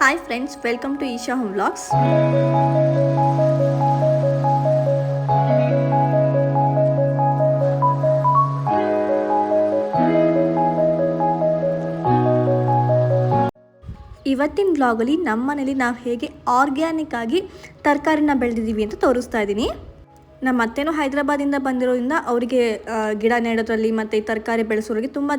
Hi friends, welcome to Isha Home Vlogs. ಇವತ್ತಿನ ವ್ಲಾಗಲ್ಲಿ ನಮ್ಮ ಮನೇಲಿ ನಾವು ಹೇಗೆ ಆರ್ಗ್ಯಾನಿಕ್ ಆಗಿ ತರಕಾರಿನ ಬೆಳೆದಿದ್ದೀವಿ ಅಂತ ತೋರಿಸ್ತಾ ಇದ್ದೀನಿ. ನಮ್ಮ ಅತ್ತೆನೂ ಹೈದರಾಬಾದಿಂದ ಬಂದಿರೋದ್ರಿಂದ ಅವರಿಗೆ ಗಿಡ ನೆಡೋದ್ರಲ್ಲಿ ಮತ್ತು ಈ ತರಕಾರಿ ಬೆಳೆಸೋರಿಗೆ ತುಂಬ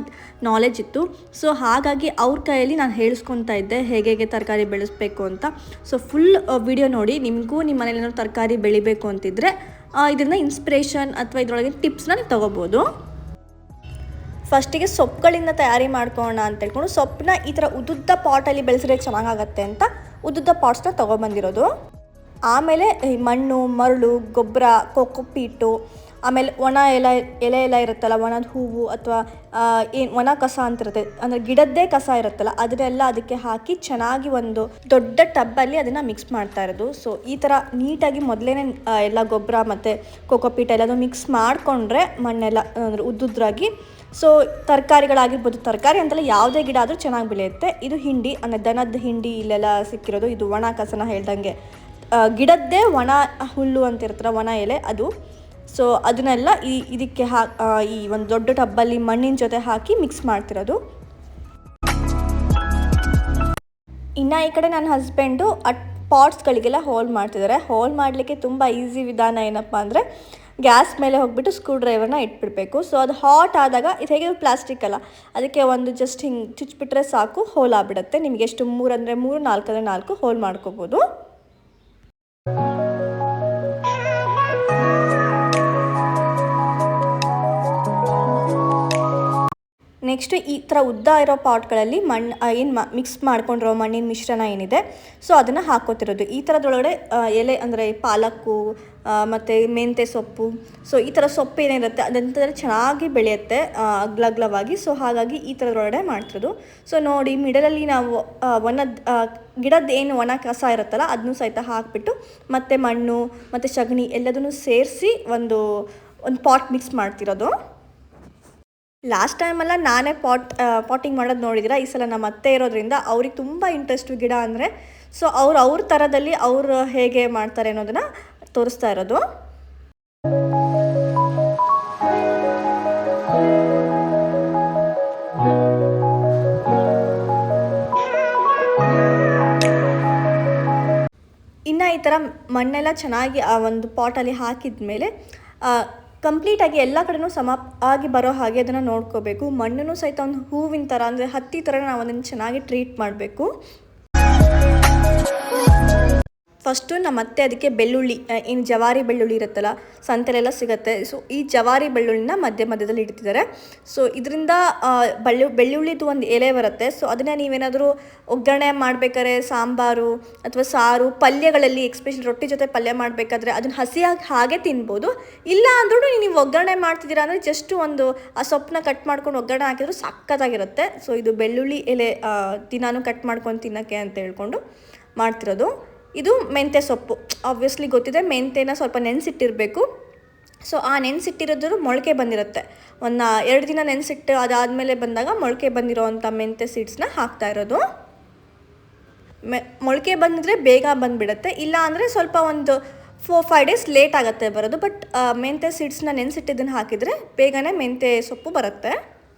ನಾಲೆಜ್ ಇತ್ತು. ಸೊ ಹಾಗಾಗಿ ಅವ್ರ ಕೈಯಲ್ಲಿ ನಾನು ಹೇಳಿಸ್ಕೊತಾ ಇದ್ದೆ ಹೇಗೆ ತರಕಾರಿ ಬೆಳೆಸಬೇಕು ಅಂತ. ಸೊ ಫುಲ್ ವಿಡಿಯೋ ನೋಡಿ. ನಿಮಗೂ ನಿಮ್ಮ ಮನೇಲಿ ಏನಾದ್ರು ತರಕಾರಿ ಬೆಳಿಬೇಕು ಅಂತಿದ್ರೆ ಇದರಿಂದ ಇನ್ಸ್ಪಿರೇಷನ್ ಅಥವಾ ಇದರೊಳಗೆ ಟಿಪ್ಸ್ನ ನೀವು ತೊಗೋಬೋದು. ಫಸ್ಟಿಗೆ ಸೊಪ್ಪುಗಳಿಂದ ತಯಾರಿ ಮಾಡ್ಕೊಳ್ಳೋಣ ಅಂತ ಹೇಳ್ಕೊಂಡು ಸೊಪ್ಪನ್ನ ಈ ಥರ ಉದ್ದುದ್ದ ಪಾಟಲ್ಲಿ ಬೆಳೆಸಿದ್ರೆ ಚೆನ್ನಾಗಾಗತ್ತೆ ಅಂತ ಉದ್ದುದ್ದ ಪಾಟ್ಸ್ನ ತೊಗೊಬಂದಿರೋದು. ಆಮೇಲೆ ಮಣ್ಣು, ಮರಳು, ಗೊಬ್ಬರ, ಕೊಕ್ಕೊಪೀಟು, ಆಮೇಲೆ ಒಣ ಎಲೆ ಎಲ್ಲ ಇರುತ್ತಲ್ಲ, ಒಣದ ಹೂವು ಅಥವಾ ಒಣ ಕಸ ಅಂತಿರುತ್ತೆ, ಅಂದರೆ ಗಿಡದ್ದೇ ಕಸ ಇರುತ್ತಲ್ಲ, ಅದನ್ನೆಲ್ಲ ಅದಕ್ಕೆ ಹಾಕಿ ಚೆನ್ನಾಗಿ ಒಂದು ದೊಡ್ಡ ಟಬ್ಬಲ್ಲಿ ಅದನ್ನು ಮಿಕ್ಸ್ ಮಾಡ್ತಾ ಇರೋದು. ಸೊ ಈ ಥರ ನೀಟಾಗಿ ಮೊದಲೇ ಎಲ್ಲ ಗೊಬ್ಬರ ಮತ್ತು ಕೊಕ್ಕೊಪೀಟ್ ಎಲ್ಲದೂ ಮಿಕ್ಸ್ ಮಾಡಿಕೊಂಡ್ರೆ ಮಣ್ಣೆಲ್ಲ ಅಂದರೆ ಉದ್ದುದ್ರಾಗಿ ಸೊ ತರಕಾರಿಗಳಾಗಿರ್ಬೋದು, ತರಕಾರಿ ಅಂತಲ್ಲ ಯಾವುದೇ ಗಿಡ ಆದರೂ ಚೆನ್ನಾಗಿ ಬೆಳೆಯುತ್ತೆ. ಇದು ಹಿಂಡಿ ಅಂದರೆ ದನದ ಹಿಂಡಿ ಇಲ್ಲೆಲ್ಲ ಸಿಕ್ಕಿರೋದು. ಇದು ಒಣ ಕಸನ ಹೇಳ್ದಂಗೆ ಗಿಡದ್ದೇ ಒಣ ಹುಲ್ಲು ಅಂತಿರ್ತಾರೆ, ಒಣ ಎಲೆ ಅದು. ಸೊ ಅದನ್ನೆಲ್ಲ ಇದಕ್ಕೆ ಈ ಒಂದು ದೊಡ್ಡ ಟಬ್ಬಲ್ಲಿ ಮಣ್ಣಿನ ಜೊತೆ ಹಾಕಿ ಮಿಕ್ಸ್ ಮಾಡ್ತಿರೋದು. ಇನ್ನು ಈ ಕಡೆ ನನ್ನ ಹಸ್ಬೆಂಡು ಪಾಟ್ಸ್ಗಳಿಗೆಲ್ಲ ಹೋಲ್ ಮಾಡ್ತಿದ್ದಾರೆ. ಹೋಲ್ ಮಾಡಲಿಕ್ಕೆ ತುಂಬ ಈಸಿ ವಿಧಾನ ಏನಪ್ಪ ಅಂದರೆ ಗ್ಯಾಸ್ ಮೇಲೆ ಹೋಗ್ಬಿಟ್ಟು ಸ್ಕ್ರೂ ಡ್ರೈವರ್ನ ಇಟ್ಬಿಡಬೇಕು. ಸೊ ಅದು ಹಾಟ್ ಆದಾಗ ಇದು ಹೇಗೆ ಪ್ಲಾಸ್ಟಿಕ್ ಅಲ್ಲ, ಅದಕ್ಕೆ ಒಂದು ಜಸ್ಟ್ ಹಿಂಗೆ ಚುಚ್ಚಿಬಿಟ್ರೆ ಸಾಕು, ಹೋಲ್ ಆಗಿಬಿಡುತ್ತೆ. ನಿಮಗೆ ಎಷ್ಟು 3 ಅಂದರೆ 3, 4 ಅಂದರೆ 4 ಹೋಲ್ ಮಾಡ್ಕೋಬೋದು. ನೆಕ್ಸ್ಟು ಈ ಥರ ಉದ್ದ ಇರೋ ಪಾಟ್ಗಳಲ್ಲಿ ಏನು ಮಿಕ್ಸ್ ಮಾಡ್ಕೊಂಡಿರೋ ಮಣ್ಣಿನ ಮಿಶ್ರಣ ಏನಿದೆ ಸೊ ಅದನ್ನು ಹಾಕೋತಿರೋದು. ಈ ಥರದೊಳಗಡೆ ಎಲೆ ಅಂದರೆ ಪಾಲಕ್ಕು ಮತ್ತು ಮೆಂತ್ಯ ಸೊಪ್ಪು, ಸೊ ಈ ಥರ ಸೊಪ್ಪು ಏನಿರುತ್ತೆ ಅದಂತಂದರೆ ಚೆನ್ನಾಗಿ ಬೆಳೆಯುತ್ತೆ ಅಗ್ಲಗ್ಲವಾಗಿ. ಸೊ ಹಾಗಾಗಿ ಈ ಥರದೊಳಗಡೆ ಮಾಡ್ತಿರೋದು. ಸೊ ನೋಡಿ, ಮಿಡಲಲ್ಲಿ ನಾವು ಗಿಡದ ಏನು ಒಣ ಕಸ ಇರುತ್ತಲ್ಲ ಅದನ್ನು ಸಹಿತ ಹಾಕಿಬಿಟ್ಟು ಮತ್ತು ಮಣ್ಣು ಮತ್ತು ಸಗಣಿ ಎಲ್ಲದನ್ನು ಸೇರಿಸಿ ಒಂದು ಪಾಟ್ ಮಿಕ್ಸ್ ಮಾಡ್ತಿರೋದು. ಲಾಸ್ಟ್ ಟೈಮೆಲ್ಲ ನಾನೇ ಪಾಟಿಂಗ್ ಮಾಡೋದು ನೋಡಿದ್ದೀರಾ. ಈ ಸಲ ನಮ್ಮ ಅತ್ತೆ ಇರೋದ್ರಿಂದ ಅವ್ರಿಗೆ ತುಂಬ ಇಂಟ್ರೆಸ್ಟು ಗಿಡ ಅಂದರೆ. ಸೊ ಅವ್ರ ಥರದಲ್ಲಿ ಅವರು ಹೇಗೆ ಮಾಡ್ತಾರೆ ಅನ್ನೋದನ್ನು ತೋರಿಸ್ತಾ ಇರೋದು. ಇನ್ನು ಈ ಥರ ಮಣ್ಣೆಲ್ಲ ಚೆನ್ನಾಗಿ ಆ ಒಂದು ಪಾಟಲ್ಲಿ ಹಾಕಿದ ಮೇಲೆ ಕಂಪ್ಲೀಟಾಗಿ ಎಲ್ಲ ಕಡೆನೂ ಸಮ ಆಗಿ ಬರೋ ಹಾಗೆ ಅದನ್ನು ನೋಡ್ಕೋಬೇಕು. ಮಣ್ಣನ್ನು ಸಹಿತ ಒಂದು ಹೂವಿನ ಥರ ಅಂದರೆ ಹತ್ತಿ ಥರ ನಾವು ಅದನ್ನು ಚೆನ್ನಾಗಿ ಟ್ರೀಟ್ ಮಾಡಬೇಕು. ಫಸ್ಟು ನಮ್ಮ ಅತ್ತೆ ಅದಕ್ಕೆ ಬೆಳ್ಳುಳ್ಳಿ, ಏನು ಜವಾರಿ ಬೆಳ್ಳುಳ್ಳಿ ಇರುತ್ತಲ್ಲ, ಸಂತೆಲೆಲ್ಲ ಸಿಗುತ್ತೆ. ಸೊ ಈ ಜವಾರಿ ಬೆಳ್ಳುಳ್ಳಿನ ಮಧ್ಯದಲ್ಲಿ ಇಡ್ತಿದ್ದಾರೆ. ಸೊ ಇದರಿಂದ ಬೆಳ್ಳುಳ್ಳಿದು ಒಂದು ಎಲೆ ಬರುತ್ತೆ. ಸೊ ಅದನ್ನು ನೀವೇನಾದರೂ ಒಗ್ಗರಣೆ ಮಾಡಬೇಕಾದ್ರೆ ಸಾಂಬಾರು ಅಥವಾ ಸಾರು, ಪಲ್ಯಗಳಲ್ಲಿ ಎಕ್ಸ್ಪೆಷಲಿ ರೊಟ್ಟಿ ಜೊತೆ ಪಲ್ಯ ಮಾಡಬೇಕಾದ್ರೆ ಅದನ್ನು ಹಸಿಯಾಗಿ ಹಾಗೆ ತಿನ್ಬೋದು. ಇಲ್ಲ ಅಂದ್ರೂ ನೀವು ಒಗ್ಗರಣೆ ಮಾಡ್ತಿದ್ದೀರಾ ಅಂದರೆ ಜಸ್ಟ್ ಒಂದು ಆ ಸೊಪ್ಪನ್ನ ಕಟ್ ಮಾಡ್ಕೊಂಡು ಒಗ್ಗರಣೆ ಹಾಕಿದ್ರು ಸಕ್ಕತ್ತಾಗಿರುತ್ತೆ. ಸೊ ಇದು ಬೆಳ್ಳುಳ್ಳಿ ಎಲೆ ದಿನಾನು ಕಟ್ ಮಾಡ್ಕೊಂಡು ತಿನ್ನೋಕ್ಕೆ ಅಂತ ಹೇಳ್ಕೊಂಡು ಮಾಡ್ತಿರೋದು. ಇದು ಮೆಂತ್ಯ ಸೊಪ್ಪು, ಆಬ್ವಿಯಸ್ಲಿ ಗೊತ್ತಿದೆ. ಮೆಂತ್ಯನ ಸ್ವಲ್ಪ ನೆನೆಸಿಟ್ಟಿರಬೇಕು. ಸೊ ಆ ನೆನೆಸಿಟ್ಟಿರೋದು ಮೊಳಕೆ ಬಂದಿರುತ್ತೆ. 2 ದಿನ ನೆನೆಸಿಟ್ಟು ಅದಾದಮೇಲೆ ಬಂದಾಗ ಮೊಳಕೆ ಬಂದಿರೋವಂಥ ಮೆಂತ್ಯ ಸೀಡ್ಸ್ನ ಹಾಕ್ತಾ ಇರೋದು. ಮೊಳಕೆ ಬಂದಿದ್ರೆ ಬೇಗ ಬಂದುಬಿಡುತ್ತೆ, ಇಲ್ಲ ಅಂದರೆ ಸ್ವಲ್ಪ ಒಂದು 4-5 ಡೇಸ್ ಲೇಟ್ ಆಗುತ್ತೆ ಬರೋದು. ಬಟ್ ಮೆಂತ್ಯ ಸೀಡ್ಸ್ನ ನೆನೆಸಿಟ್ಟಿದ್ದನ್ನು ಹಾಕಿದರೆ ಬೇಗನೆ ಮೆಂತ್ಯ ಸೊಪ್ಪು ಬರುತ್ತೆ.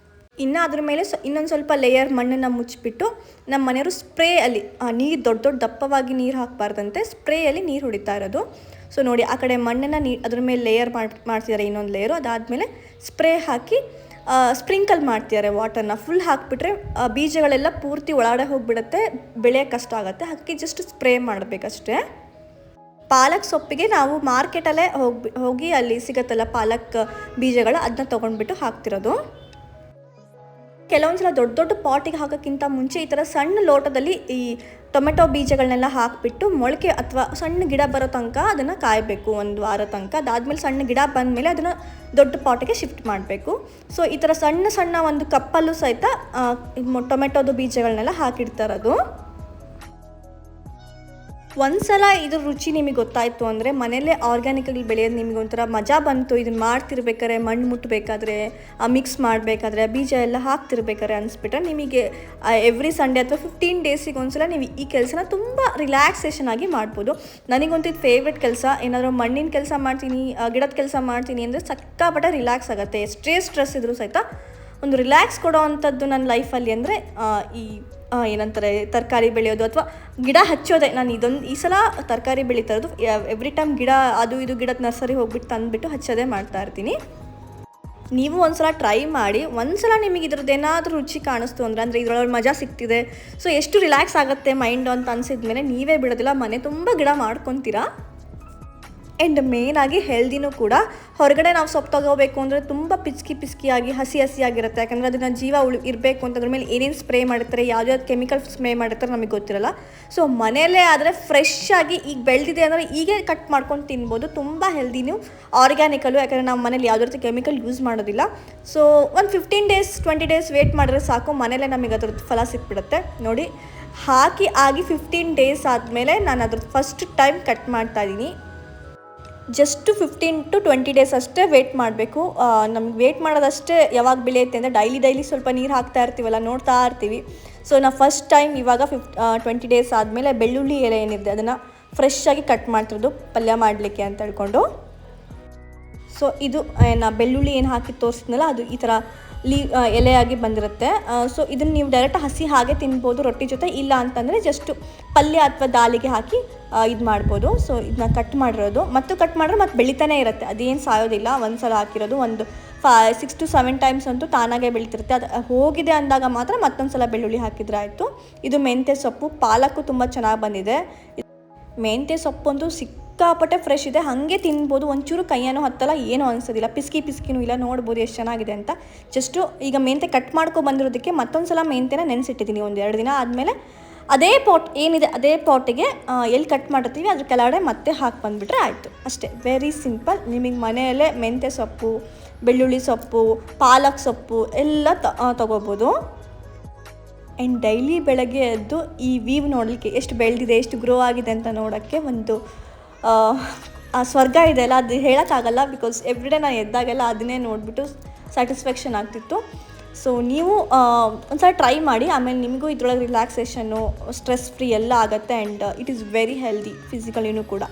ಇನ್ನು ಅದ್ರ ಮೇಲೆ ಇನ್ನೊಂದು ಸ್ವಲ್ಪ ಲೇಯರ್ ಮಣ್ಣನ್ನು ಮುಚ್ಚಿಬಿಟ್ಟು ನಮ್ಮ ಮನೆಯವರು ಸ್ಪ್ರೇಯಲ್ಲಿ ನೀರು ದೊಡ್ಡ ದಪ್ಪವಾಗಿ ನೀರು ಹಾಕಬಾರ್ದಂತೆ ಸ್ಪ್ರೇಯಲ್ಲಿ ನೀರು ಹೊಡಿತಾ ಇರೋದು. ಸೊ ನೋಡಿ, ಆ ಕಡೆ ಮಣ್ಣನ್ನು ಅದ್ರ ಮೇಲೆ ಲೇಯರ್ ಮಾಡ್ತಿದ್ದಾರೆ, ಇನ್ನೊಂದು ಲೇಯರು. ಅದಾದಮೇಲೆ ಸ್ಪ್ರೇ ಹಾಕಿ ಸ್ಪ್ರಿಂಕಲ್ ಮಾಡ್ತಿದ್ದಾರೆ. ವಾಟರ್ನ ಫುಲ್ ಹಾಕಿಬಿಟ್ರೆ ಬೀಜಗಳೆಲ್ಲ ಪೂರ್ತಿ ಒಳಗಡೆ ಹೋಗಿಬಿಡುತ್ತೆ, ಬೆಳೆಯೋಕ್ಕೆ ಕಷ್ಟ ಆಗುತ್ತೆ. ಹಾಕಿ ಜಸ್ಟ್ ಸ್ಪ್ರೇ ಮಾಡಬೇಕಷ್ಟೇ. ಪಾಲಕ್ ಸೊಪ್ಪಿಗೆ ನಾವು ಮಾರ್ಕೆಟಲ್ಲೇ ಹೋಗಿ ಅಲ್ಲಿ ಸಿಗುತ್ತಲ್ಲ ಪಾಲಕ್ ಬೀಜಗಳು, ಅದನ್ನ ತೊಗೊಂಡ್ಬಿಟ್ಟು ಹಾಕ್ತಿರೋದು. ಕೆಲವೊಂದು ಸಲ ದೊಡ್ಡ ಪಾಟಿಗೆ ಹಾಕೋಕ್ಕಿಂತ ಮುಂಚೆ ಈ ಥರ ಸಣ್ಣ ಲೋಟದಲ್ಲಿ ಈ ಟೊಮೆಟೊ ಬೀಜಗಳನ್ನೆಲ್ಲ ಹಾಕಿಬಿಟ್ಟು ಮೊಳಕೆ ಅಥವಾ ಸಣ್ಣ ಗಿಡ ಬರೋ ತನಕ ಅದನ್ನು ಕಾಯಬೇಕು, 1 ವಾರ ತನಕ. ಅದಾದಮೇಲೆ ಸಣ್ಣ ಗಿಡ ಬಂದಮೇಲೆ ಅದನ್ನು ದೊಡ್ಡ ಪಾಟಿಗೆ ಶಿಫ್ಟ್ ಮಾಡಬೇಕು. ಸೊ ಈ ಥರ ಸಣ್ಣ ಒಂದು ಕಪ್ಪಲ್ಲೂ ಸಹಿತ ಟೊಮೆಟೊದು ಬೀಜಗಳನ್ನೆಲ್ಲ ಹಾಕಿಡ್ತಾರದು. ಒಂದ್ಸಲ ಇದ್ರ ರುಚಿ ನಿಮಗೆ ಗೊತ್ತಾಯಿತು ಅಂದರೆ ಮನೆಯಲ್ಲೇ ಆರ್ಗ್ಯಾನಿಕಾಗಿ ಬೆಳೆಯೋದು ನಿಮಗೆ ಒಂಥರ ಮಜಾ ಬಂತು. ಇದನ್ನು ಮಾಡ್ತಿರ್ಬೇಕಾದ್ರೆ ಮಣ್ಣು ಮುಟ್ಟಬೇಕಾದ್ರೆ ಮಿಕ್ಸ್ ಮಾಡಬೇಕಾದ್ರೆ ಬೀಜ ಎಲ್ಲ ಹಾಕ್ತಿರ್ಬೇಕಾದ್ರೆ ಅನಿಸ್ಬಿಟ್ರೆ ನಿಮಗೆ ಎವ್ರಿ ಸಂಡೇ ಅಥವಾ 15 ಡೇಸಿಗೆ ಒಂದ್ಸಲ ನೀವು ಈ ಕೆಲಸನ ತುಂಬ ರಿಲ್ಯಾಕ್ಸೇಷನ್ ಆಗಿ ಮಾಡ್ಬೋದು. ನನಗಂತೂ ಇದು ಫೇವ್ರೆಟ್ ಕೆಲಸ. ಏನಾದರೂ ಮಣ್ಣಿನ ಕೆಲಸ ಮಾಡ್ತೀನಿ, ಗಿಡದ ಕೆಲಸ ಮಾಡ್ತೀನಿ ಅಂದರೆ ಸಿಕ್ಕಾಪಟ್ಟೆ ರಿಲ್ಯಾಕ್ಸ್ ಆಗುತ್ತೆ. ಎಷ್ಟೇ ಸ್ಟ್ರೆಸ್ ಇದ್ರೂ ಸಹಿತ ಒಂದು ರಿಲ್ಯಾಕ್ಸ್ ಕೊಡೋ ಅಂಥದ್ದು ನನ್ನ ಲೈಫಲ್ಲಿ ಅಂದರೆ ಈ ಏನಂತಾರೆ ತರಕಾರಿ ಬೆಳೆಯೋದು ಅಥವಾ ಗಿಡ ಹಚ್ಚೋದೆ. ನಾನು ಈ ಸಲ ತರಕಾರಿ ಬೆಳೀತಾ ಇರೋದು ಎವ್ರಿ ಟೈಮ್ ಗಿಡ ಅದು ಇದು ಗಿಡದ ನರ್ಸರಿ ಹೋಗ್ಬಿಟ್ಟು ತಂದುಬಿಟ್ಟು ಹಚ್ಚೋದೇ ಮಾಡ್ತಾ ಇರ್ತೀನಿ. ನೀವು ಒಂದ್ಸಲ ಟ್ರೈ ಮಾಡಿ. ಒಂದ್ಸಲ ನಿಮಗೆ ಇದ್ರದ್ದು ಏನಾದರೂ ರುಚಿ ಕಾಣಿಸ್ತು ಅಂದರೆ ಇದ್ರೊಳಗೆ ಮಜಾ ಸಿಗ್ತಿದೆ, ಸೊ ಎಷ್ಟು ರಿಲ್ಯಾಕ್ಸ್ ಆಗುತ್ತೆ ಮೈಂಡು ಅಂತ ಅನಿಸಿದ್ಮೇಲೆ ನೀವೇ ಬಿಡೋದಿಲ್ಲ, ಮನೆ ತುಂಬ ಗಿಡ ಮಾಡ್ಕೊತೀರಾ. ಆ್ಯಂಡ್ ಮೇಯ್ನಾಗಿ ಹೆಲ್ದಿನೂ ಕೂಡ. ಹೊರಗಡೆ ನಾವು ಸೊಪ್ಪು ತೊಗೋಬೇಕು ಅಂದರೆ ತುಂಬ ಪಿಸ್ಕಿಯಾಗಿ ಹಸಿಯಾಗಿರುತ್ತೆ. ಯಾಕಂದರೆ ಅದನ್ನು ಜೀವ ಇರಬೇಕು ಅಂತ ಅದ್ರ ಮೇಲೆ ಏನೇನು ಸ್ಪ್ರೇ ಮಾಡಿರ್ತಾರೆ, ಯಾವ್ಯಾವ್ದು ಕೆಮಿಕಲ್ ಸ್ಪ್ರೇ ಮಾಡಿರ್ತಾರೆ ನಮಗೆ ಗೊತ್ತಿರಲ್ಲ. ಸೊ ಮನೆಯಲ್ಲೇ ಆದರೆ ಫ್ರೆಶ್ ಆಗಿ ಈಗ ಬೆಳೆದಿದೆ ಅಂದರೆ ಈಗೇ ಕಟ್ ಮಾಡ್ಕೊಂಡು ತಿನ್ಬೋದು. ತುಂಬ ಹೆಲ್ದಿನೂ ಆರ್ಗ್ಯಾನಿಕಲು. ಯಾಕಂದರೆ ನಾವು ಮನೇಲಿ ಯಾವುದೇ ರೀತಿ ಕೆಮಿಕಲ್ ಯೂಸ್ ಮಾಡೋದಿಲ್ಲ. ಸೊ ಒಂದು 15 ಡೇಸ್ 20 ಡೇಸ್ ವೇಟ್ ಮಾಡಿದ್ರೆ ಸಾಕು, ಮನೇಲೇ ನಮಗೆ ಅದ್ರದ್ದು ಫಲ ಸಿಕ್ಬಿಡುತ್ತೆ. ನೋಡಿ ಆಗಿ 15 ಡೇಸ್ ಆದಮೇಲೆ ನಾನು ಅದ್ರದ್ದು ಫಸ್ಟ್ ಟೈಮ್ ಕಟ್ ಮಾಡ್ತಾಯಿದ್ದೀನಿ. ಜಸ್ಟು 15 to 20 ಡೇಸ್ ಅಷ್ಟೇ ವೇಟ್ ಮಾಡಬೇಕು. ನಮ್ಗೆ ವೇಟ್ ಮಾಡೋದಷ್ಟೇ ಯಾವಾಗ ಬೆಳೆಯುತ್ತೆ ಅಂದರೆ ಡೈಲಿ ಸ್ವಲ್ಪ ನೀರು ಹಾಕ್ತಾ ಇರ್ತೀವಲ್ಲ, ನೋಡ್ತಾ ಇರ್ತೀವಿ. ಸೊ ನಾವು ಫಸ್ಟ್ ಟೈಮ್ ಇವಾಗ 20 ಡೇಸ್ ಆದಮೇಲೆ ಬೆಳ್ಳುಳ್ಳಿ ಎಲೆ ಏನಿದೆ ಅದನ್ನು ಫ್ರೆಶ್ಶಾಗಿ ಕಟ್ ಮಾಡ್ತಿರೋದು ಪಲ್ಯ ಮಾಡಲಿಕ್ಕೆ ಅಂತ ಹೇಳ್ಕೊಂಡು. ಸೊ ಇದು ನಾ ಬೆಳ್ಳುಳ್ಳಿ ಏನು ಹಾಕಿ ತೋರಿಸಿದ್ನಲ್ಲ ಅದು ಈ ಥರ ಎಲೆಯಾಗಿ ಬಂದಿರುತ್ತೆ. ಸೊ ಇದನ್ನು ನೀವು ಡೈರೆಕ್ಟ್ ಹಸಿ ಹಾಗೆ ತಿನ್ಬೋದು ರೊಟ್ಟಿ ಜೊತೆ, ಇಲ್ಲ ಅಂತಂದರೆ ಜಸ್ಟು ಪಲ್ಯ ಅಥವಾ ದಾಲಿಗೆ ಹಾಕಿ ಇದು ಮಾಡ್ಬೋದು. ಸೊ ಇದನ್ನ ಕಟ್ ಮಾಡಿರೋದು ಮತ್ತು ಕಟ್ ಮಾಡಿದ್ರೆ ಮತ್ತೆ ಬೆಳೀತಾನೆ ಇರುತ್ತೆ, ಅದೇನು ಸಾಯೋದಿಲ್ಲ. ಒಂದು ಸಲ ಹಾಕಿರೋದು ಒಂದು 6 to 7 ಟೈಮ್ಸ್ ಅಂತೂ ತಾನಾಗೆ ಬೆಳೀತಿರುತ್ತೆ. ಅದು ಹೋಗಿದೆ ಅಂದಾಗ ಮಾತ್ರ ಮತ್ತೊಂದು ಸಲ ಬೆಳ್ಳುಳ್ಳಿ ಹಾಕಿದ್ರೆ ಆಯಿತು. ಇದು ಮೆಂತ್ಯ ಸೊಪ್ಪು, ಪಾಲಕ್ಕು ತುಂಬ ಚೆನ್ನಾಗಿ ಬಂದಿದೆ. ಮೆಂತ್ಯ ಸೊಪ್ಪು ಅಂತೂ ಸಿಕ್ಕಾಪಟ್ಟೆ ಫ್ರೆಶ್ ಇದೆ, ಹಾಗೆ ತಿನ್ಬೋದು. ಒಂಚೂರು ಕೈಯೇನೂ ಹತ್ತಲ್ಲ, ಏನೂ ಅನಿಸೋದಿಲ್ಲ, ಪಿಸ್ಕಿನೂ ಇಲ್ಲ. ನೋಡ್ಬೋದು ಎಷ್ಟು ಚೆನ್ನಾಗಿದೆ ಅಂತ. ಜಸ್ಟು ಈಗ ಮೆಂತ್ಯ ಕಟ್ ಬಂದಿರೋದಕ್ಕೆ ಮತ್ತೊಂದು ಸಲ ಮೆಂತ್ಯನ ನೆನೆಸಿಟ್ಟಿದ್ದೀನಿ ಒಂದು 2 ದಿನ ಆದಮೇಲೆ. ಅದೇ ಪಾಟ್ ಏನಿದೆ ಅದೇ ಪಾಟಿಗೆ ಎಲ್ಲಿ ಕಟ್ ಮಾಡಿರ್ತೀವಿ ಅದ್ರ ಕೆಳಗಡೆ ಮತ್ತೆ ಹಾಕಿ ಬಂದುಬಿಟ್ರೆ ಆಯಿತು, ಅಷ್ಟೇ. Very simple. ನಿಮಗೆ ಮನೆಯಲ್ಲೇ ಮೆಂತ್ಯ ಸೊಪ್ಪು, ಬೆಳ್ಳುಳ್ಳಿ ಸೊಪ್ಪು, ಪಾಲಕ್ ಸೊಪ್ಪು ಎಲ್ಲ ತೊಗೋಬೋದು. ಆ್ಯಂಡ್ ಡೈಲಿ ಬೆಳಗ್ಗೆ ಎದ್ದು ಈ ವ್ಯೂ ನೋಡಲಿಕ್ಕೆ ಎಷ್ಟು ಬೆಳೆದಿದೆ, ಎಷ್ಟು ಗ್ರೋ ಆಗಿದೆ ಅಂತ ನೋಡೋಕ್ಕೆ ಒಂದು ಆ ಸ್ವರ್ಗ ಇದೆ ಅಲ್ಲ, ಅದು ಹೇಳೋಕ್ಕಾಗಲ್ಲ. ಬಿಕಾಸ್ ಎವ್ರಿಡೇ ನಾನು ಎದ್ದಾಗೆಲ್ಲ ಅದನ್ನೇ ನೋಡಿಬಿಟ್ಟು ಸ್ಯಾಟಿಸ್ಫ್ಯಾಕ್ಷನ್ ಆಗ್ತಿತ್ತು. ಸೊ ನೀವು ಒಂದ್ಸಲ ಟ್ರೈ ಮಾಡಿ, ಆಮೇಲೆ ನಿಮಗೂ ಇದ್ರೊಳಗೆ ರಿಲ್ಯಾಕ್ಸೇಷನ್ನು, ಸ್ಟ್ರೆಸ್ ಫ್ರೀ ಎಲ್ಲ ಆಗುತ್ತೆ. And it is very healthy ಫಿಸಿಕಲಿನೂ ಕೂಡ.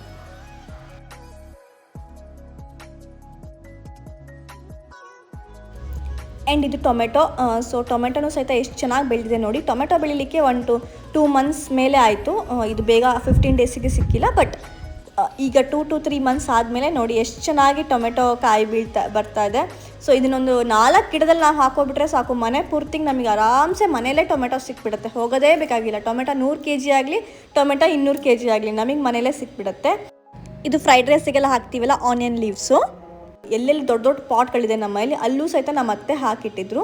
ಆ್ಯಂಡ್ ಇದು ಟೊಮೆಟೊ. ಸೊ ಟೊಮೆಟೊನೂ ಸಹಿತ ಎಷ್ಟು ಚೆನ್ನಾಗಿ ಬೆಳೆದಿದೆ ನೋಡಿ. ಟೊಮೆಟೊ ಬೆಳಿಲಿಕ್ಕೆ 2 ಮಂತ್ಸ್ ಮೇಲೆ ಆಯಿತು. ಇದು ಬೇಗ 15 ಡೇಸಿಗೆ ಸಿಕ್ಕಿಲ್ಲ, ಬಟ್ ಈಗ 2 to 3 ಮಂತ್ಸ್ ಆದಮೇಲೆ ನೋಡಿ ಎಷ್ಟು ಚೆನ್ನಾಗಿ ಟೊಮೆಟೊ ಕಾಯಿ ಬರ್ತಾ ಇದೆ. ಸೊ ಇದನ್ನೊಂದು 4 ಗಿಡದಲ್ಲಿ ನಾವು ಹಾಕೋಬಿಟ್ರೆ ಸಾಕು, ಮನೆ ಪೂರ್ತಿಗೆ ನಮಗೆ ಆರಾಮ್ಸೆ ಮನೆಯಲ್ಲೇ ಟೊಮೆಟೊ ಸಿಕ್ಬಿಡುತ್ತೆ, ಹೋಗೋದೇ ಬೇಕಾಗಿಲ್ಲ. ಟೊಮೆಟೊ 100 kg ಆಗಲಿ, ಟೊಮೆಟೊ 200 kg ಆಗಲಿ, ನಮಗೆ ಮನೆಯಲ್ಲೇ ಸಿಕ್ಬಿಡುತ್ತೆ. ಇದು ಫ್ರೈಡ್ ರೈಸಿಗೆಲ್ಲ ಹಾಕ್ತೀವಲ್ಲ ಆನಿಯನ್ ಲೀವ್ಸು, ಎಲ್ಲೆಲ್ಲಿ ದೊಡ್ಡ ಪಾಟ್ಗಳಿದೆ ನಮ್ಮ ಮನೇಲಿ ಅಲ್ಲೂ ಸಹಿತ ನಮ್ಮ ಅತ್ತೆ ಹಾಕಿಟ್ಟಿದ್ರು.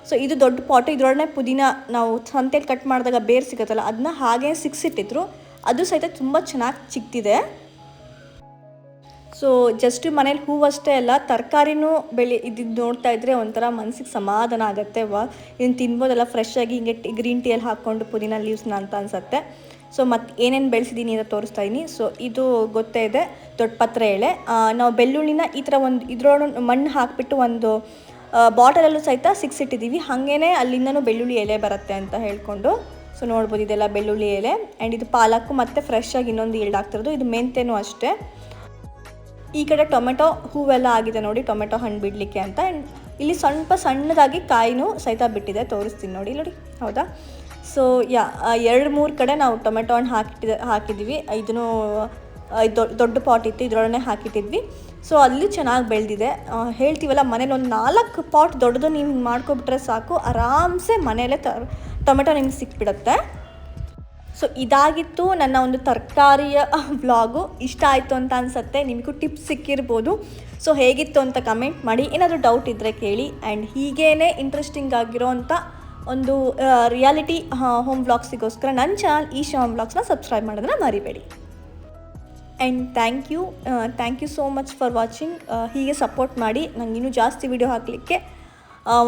ಸೊ ಇದು ದೊಡ್ಡ ಪಾಟು, ಇದರೊಡನೆ ಪುದೀನ ನಾವು ಸಂತೆಯಲ್ಲಿ ಕಟ್ ಮಾಡಿದಾಗ ಬೇರೆ ಸಿಗುತ್ತಲ್ಲ ಅದನ್ನ ಹಾಗೆ ಸಿಕ್ಸಿಟ್ಟಿದ್ರು. ಅದು ಸಹಿತ ತುಂಬ ಚೆನ್ನಾಗಿ ಚಿಕ್ತಿದೆ. ಸೊ ಜಸ್ಟ್ ಮನೇಲಿ ಹೂವಷ್ಟೇ ಅಲ್ಲ, ತರಕಾರಿನೂ ಇದ್ದು ನೋಡ್ತಾ ಇದ್ದರೆ ಒಂಥರ ಮನಸ್ಸಿಗೆ ಸಮಾಧಾನ ಆಗುತ್ತೆ. ಇದನ್ನು ತಿನ್ಬೋದಲ್ಲ ಫ್ರೆಶ್ಶಾಗಿ ಹಿಂಗೆ ಗ್ರೀನ್ ಟೀಯಲ್ಲಿ ಹಾಕ್ಕೊಂಡು ಪುದೀನ ಲೀವ್ಸ್ನ ಅಂತ ಅನಿಸುತ್ತೆ. ಸೊ ಮತ್ತು ಏನೇನು ಬೆಳೆಸಿದ್ದೀನಿ ಅಂತ ತೋರಿಸ್ತಾ ಇದ್ದೀನಿ. ಸೊ ಇದು ಗೊತ್ತೇ ಇದೆ ದೊಡ್ಡ ಪತ್ರೆ ಎಲೆ. ನಾವು ಬೆಳ್ಳುಳ್ಳಿನ ಈ ಥರ ಇದ್ರೊಳಗೆ ಮಣ್ಣು ಹಾಕಿಬಿಟ್ಟು ಒಂದು ಬಾಟಲಲ್ಲೂ ಸಹಿತ ಸಿಕ್ಸಿಟ್ಟಿದ್ದೀವಿ. ಹಾಗೇ ಅಲ್ಲಿಂದನೂ ಬೆಳ್ಳುಳ್ಳಿ ಎಲೆ ಬರುತ್ತೆ ಅಂತ ಹೇಳ್ಕೊಂಡು. ಸೊ ನೋಡ್ಬೋದು ಇದೆಲ್ಲ ಬೆಳ್ಳುಳ್ಳಿ ಎಲೆ. ಆ್ಯಂಡ್ ಇದು ಪಾಲಕ್ಕು ಮತ್ತು ಫ್ರೆಶ್ಶಾಗಿ ಇನ್ನೊಂದು ಈಲ್ಡ್ ಆಗ್ತಿರೋದು. ಇದು ಮೆಂತ್ಯನೂ ಅಷ್ಟೇ. ಈ ಕಡೆ ಟೊಮೆಟೊ ಹೂವೆಲ್ಲ ಆಗಿದೆ ನೋಡಿ, ಟೊಮೆಟೊ ಹಣ್ಣು ಬಿಡಲಿಕ್ಕೆ ಅಂತ. ಆ್ಯಂಡ್ ಇಲ್ಲಿ ಸ್ವಲ್ಪ ಸಣ್ಣದಾಗಿ ಕಾಯಿನೂ ಸಹಿತ ಬಿಟ್ಟಿದೆ, ತೋರಿಸ್ತೀನಿ ನೋಡಿ. ಹೌದಾ? ಸೊ 2-3 ಕಡೆ ನಾವು ಟೊಮೆಟೊ ಹಣ್ಣು ಹಾಕಿದ್ವಿ. ಇದನ್ನು ದೊಡ್ಡ ಪಾಟ್ ಇತ್ತು, ಇದರೊಳಗೆ ಹಾಕಿಟ್ಟಿದ್ವಿ. ಸೊ ಅಲ್ಲಿ ಚೆನ್ನಾಗಿ ಬೆಳೆದಿದೆ. ಹೇಳ್ತೀವಲ್ಲ ಮನೇಲಿ ಒಂದು 4 ಪಾಟ್ ದೊಡ್ಡದು ನೀವು ಹಿಂಗೆ ಮಾಡ್ಕೊಬಿಟ್ರೆ ಸಾಕು, ಆರಾಮ್ಸೆ ಮನೆಯಲ್ಲೇ ಟೊಮೆಟೊ ನಿಮ್ಗೆ ಸಿಕ್ಬಿಡುತ್ತೆ. ಸೊ ಇದಾಗಿತ್ತು ನನ್ನ ಒಂದು ತರಕಾರಿಯ ವ್ಲಾಗು. ಇಷ್ಟ ಆಯಿತು ಅಂತ ಅನಿಸುತ್ತೆ, ನಿಮಗೂ ಟಿಪ್ಸ್ ಸಿಕ್ಕಿರ್ಬೋದು. ಸೊ ಹೇಗಿತ್ತು ಅಂತ ಕಮೆಂಟ್ ಮಾಡಿ, ಏನಾದರೂ ಡೌಟ್ ಇದ್ದರೆ ಕೇಳಿ. ಆ್ಯಂಡ್ ಹೀಗೇ ಇಂಟ್ರೆಸ್ಟಿಂಗ್ ಆಗಿರೋಂಥ ಒಂದು ರಿಯಾಲಿಟಿ ಹೋಮ್ ವ್ಲಾಗ್ಸಿಗೋಸ್ಕರ ನನ್ನ ಚಾನಲ್ ಈಶಾ ಹೋಮ್ ವ್ಲಾಗ್ಸ್ನ ಸಬ್ಸ್ಕ್ರೈಬ್ ಮಾಡೋದನ್ನ ಮರಿಬೇಡಿ. And thank you so much for watching. ಹೀಗೆ ಸಪೋರ್ಟ್ ಮಾಡಿ, ನಂಗೆ ಇನ್ನೂ ಜಾಸ್ತಿ ವಿಡಿಯೋ ಹಾಕಲಿಕ್ಕೆ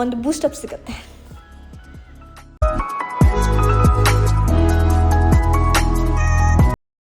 ಒಂದು ಬೂಸ್ಟಪ್ ಸಿಗುತ್ತೆ.